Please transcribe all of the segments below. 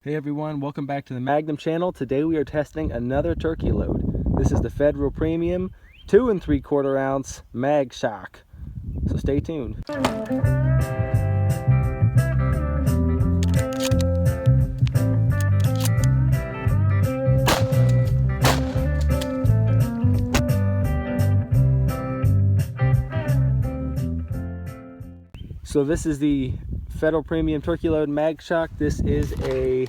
Hey everyone, welcome back to the Magnum channel. Today we are testing another turkey load. This is the Federal Premium 2 3/4 ounce Mag Shok. So stay tuned. So this is the Federal Premium turkey load Mag Shok. This is a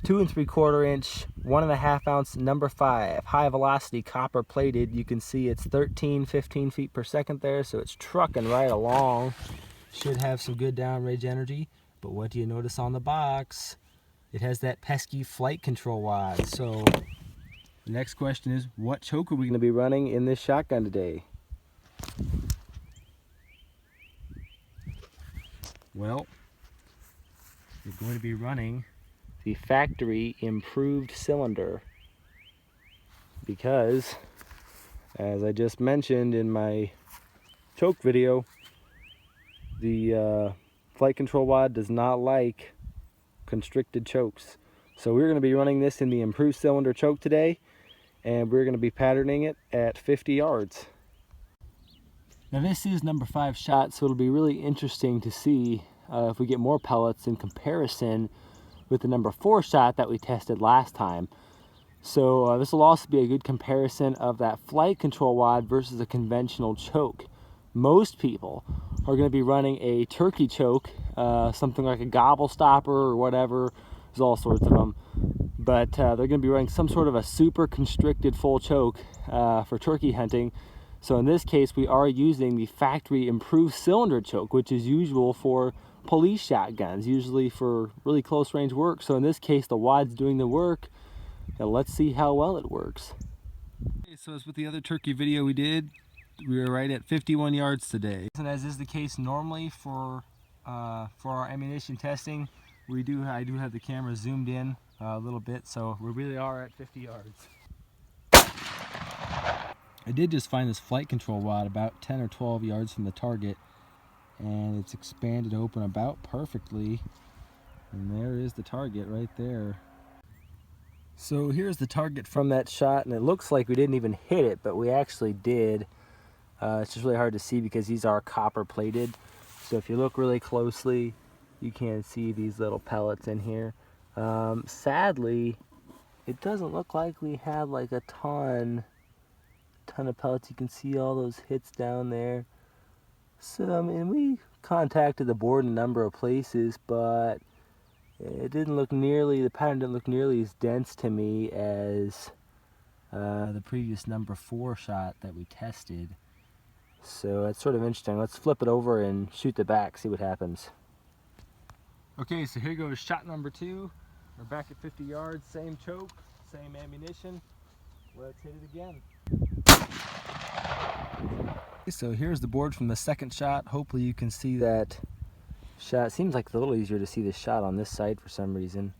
2 3/4 inch, 1.5 ounce number 5 high velocity copper plated. You can see it's 15 feet per second there, so it's trucking right along. Should have some good downrange energy. But what do you notice on the box? It has that pesky flight control wad. So the next question is, what choke are we going to be running in this shotgun today? Well, we're going to be running the factory improved cylinder because, as I just mentioned in my choke video, the flight control wad does not like constricted chokes. So we're going to be running this in the improved cylinder choke today, and we're going to be patterning it at 50 yards. Now this is number 5 shot, so it'll be really interesting to see if we get more pellets in comparison with the number 4 shot that we tested last time. So this will also be a good comparison of that flight control wad versus a conventional choke. Most people are going to be running a turkey choke, something like a gobble stopper or whatever. There's all sorts of them. But they're going to be running some sort of a super constricted full choke for turkey hunting. So in this case, we are using the factory improved cylinder choke, which is usual for police shotguns, usually for really close range work. So in this case, the wad's doing the work, and let's see how well it works. Okay, so as with the other turkey video we did, we were right at 51 yards today. And as is the case normally for our ammunition testing, I do have the camera zoomed in a little bit, so we really are at 50 yards. I did just find this flight control wad about 10 or 12 yards from the target, and it's expanded open about perfectly, and there is the target right there. So here's the target from that shot, and it looks like we didn't even hit it, but we actually did. It's just really hard to see because these are copper plated, so if you look really closely you can see these little pellets in here. Sadly, it doesn't look like we had like a ton of pellets. You can see all those hits down there. So I mean, we contacted the board in a number of places, but it didn't look nearly, the pattern didn't look nearly as dense to me as the previous number 4 shot that we tested. So it's sort of interesting. Let's flip it over and shoot the back, see what happens. Okay, so here goes shot number 2. We're back at 50 yards, same choke, same ammunition. Let's hit it again. So here's the board from the second shot. Hopefully you can see that shot. Seems like it's a little easier to see the shot on this side for some reason.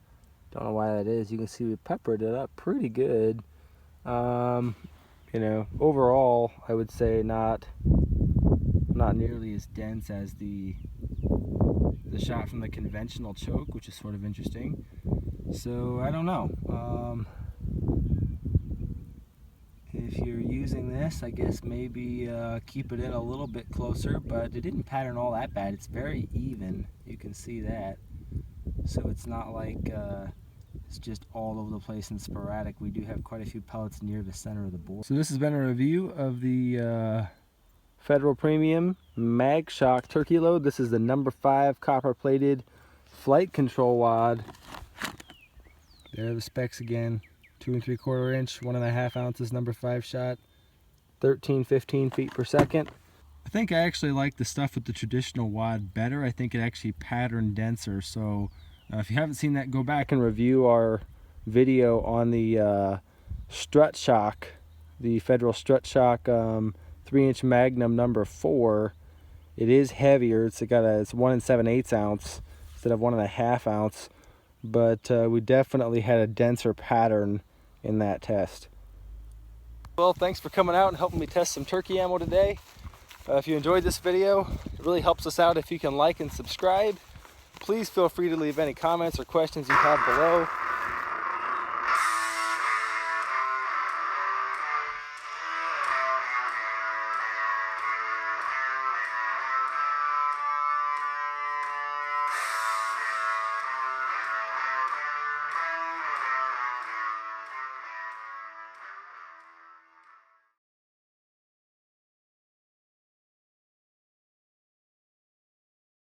Don't know why that is. You can see we peppered it up pretty good. You know, overall I would say not nearly as dense as the shot from the conventional choke, which is sort of interesting. So I don't know. If you're using this, I guess maybe keep it in a little bit closer, but it didn't pattern all that bad. It's very even, you can see that. So it's not like it's just all over the place and sporadic. We do have quite a few pellets near the center of the board. So this has been a review of the Federal Premium Mag Shok turkey load. This is the number 5 copper plated flight control wad. There are the specs again. 2 3/4 inch, 1.5 ounces, number 5 shot, 15 feet per second. I think I actually like the stuff with the traditional wad better. I think it actually patterned denser. So if you haven't seen that, go back and review our video on the strut shock, the Federal strut shock 3-inch Magnum number 4. It is heavier. It's 1 7/8 ounce instead of 1.5 ounce. But we definitely had a denser pattern in that test. Well, thanks for coming out and helping me test some turkey ammo today. If you enjoyed this video, it really helps us out if you can like and subscribe. please feel free to leave any comments or questions you have below.